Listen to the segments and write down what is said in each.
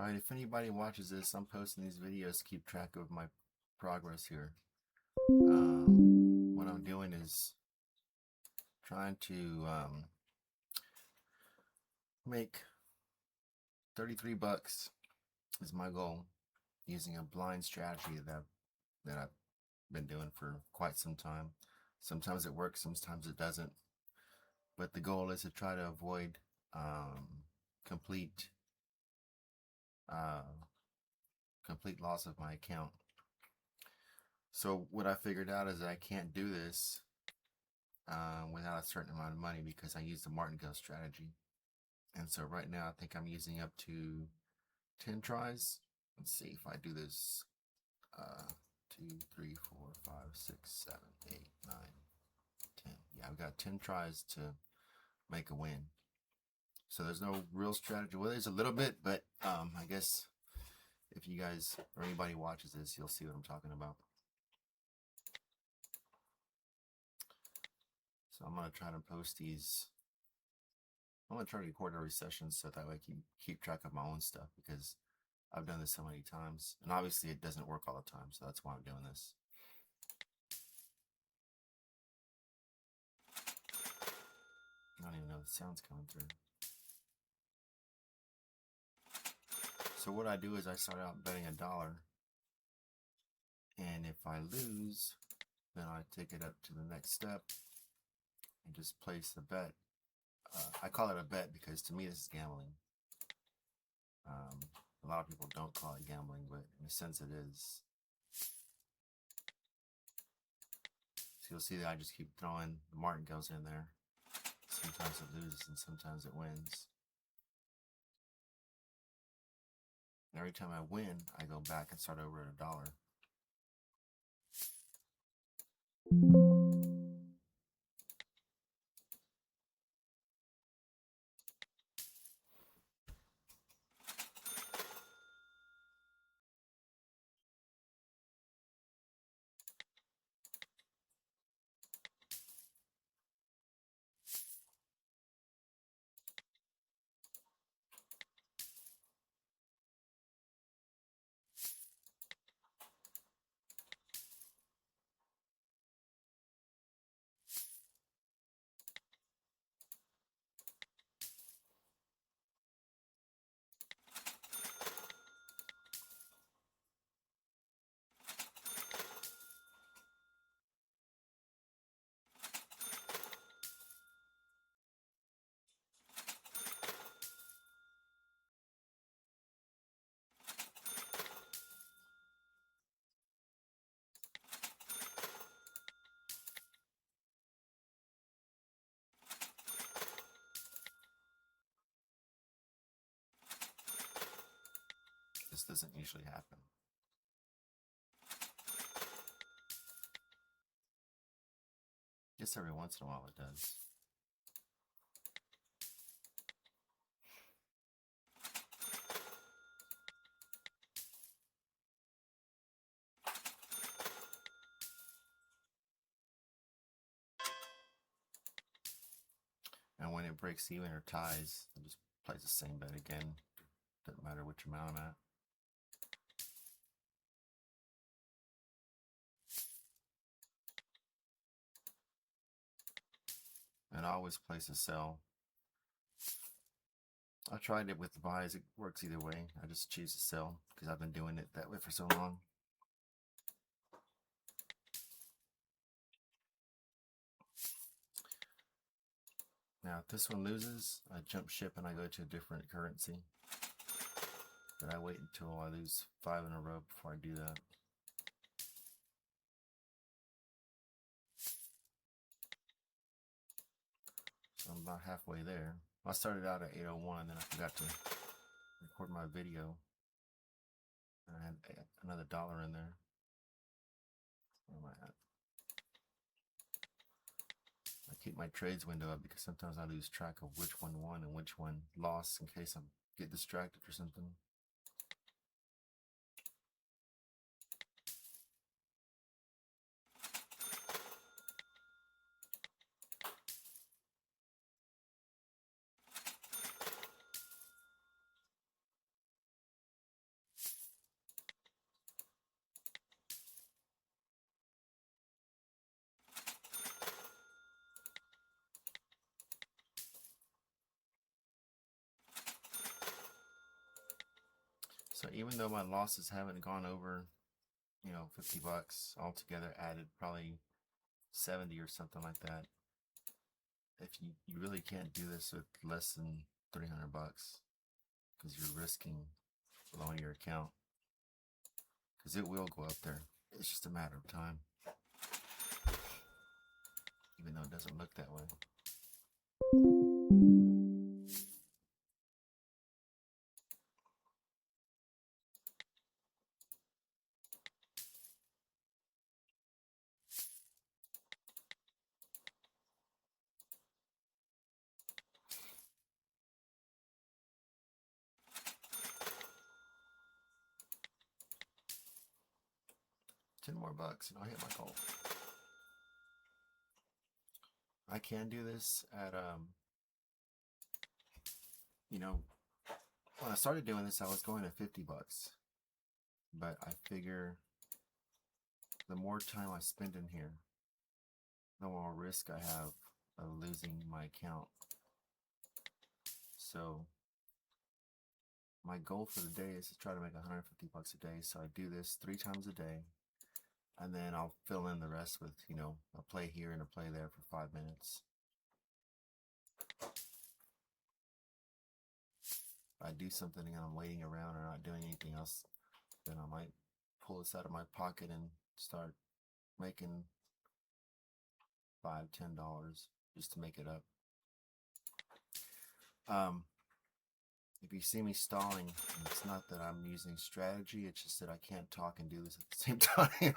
Alright, if anybody watches this, I'm posting these videos to keep track of my progress here. What I'm doing is trying to make 33 bucks is my goal, using a blind strategy that I've been doing for quite some time. Sometimes it works, sometimes it doesn't. But the goal is to try to avoid complete uh, complete loss of my account. So what I figured out is that I can't do this without a certain amount of money because I use the Martingale strategy. And so right now I think I'm using up to 10 tries. Let's see if I do this 2, 3, 4, 5, 6, 7, 8, 9, 10. Yeah, I've got 10 tries to make a win. So there's no real strategy. Well, there's a little bit, but I guess if you guys or anybody watches this, you'll see what I'm talking about. So I'm going to try to post these. I'm going to try to record every session so that way I can keep track of my own stuff, because I've done this so many times. And obviously it doesn't work all the time, so that's why I'm doing this. I don't even know if the sound's coming through. So what I do is I start out betting $1. And if I lose, then I take it up to the next step and just place the bet. I call it a bet because to me this is gambling. A lot of people don't call it gambling, but in a sense it is. So you'll see that I just keep throwing the martingales in there. Sometimes it loses and sometimes it wins. And every time I win, I go back and start over at $1. This doesn't usually happen. Just every once in a while it does. And when it breaks even or ties, I just place the same bet again. Doesn't matter which amount I'm at. And I always place a sell. I tried it with the buys. It works either way. I just choose to sell because I've been doing it that way for so long. Now, if this one loses, I jump ship and I go to a different currency. But I wait until I lose 5 in a row before I do that. So I'm about halfway there. I started out at 8:01, then I forgot to record my video. And I had another $1 in there. Where am I at? I keep my trades window up because sometimes I lose track of which one won and which one lost in case I get distracted or something. So even though my losses haven't gone over, you know, 50 bucks altogether, added probably 70 or something like that. If you really can't do this with less than 300 bucks because you're risking blowing your account, because it will go up there. It's just a matter of time, even though it doesn't look that way. 10 more bucks and I'll hit my goal. I can do this at, you know, when I started doing this, I was going at 50 bucks. But I figure the more time I spend in here, the more risk I have of losing my account. So my goal for the day is to try to make 150 bucks a day. So I do this 3 times a day, and then I'll fill in the rest with, you know, a play here and a play there for 5 minutes. If I do something and I'm waiting around or not doing anything else, then I might pull this out of my pocket and start making $5, $10 just to make it up. If you see me stalling, it's not that I'm using strategy, it's just that I can't talk and do this at the same time.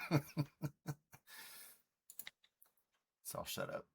So I'll shut up.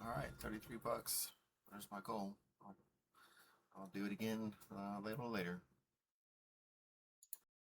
Alright, 33 bucks. There's my goal. I'll do it again a little later.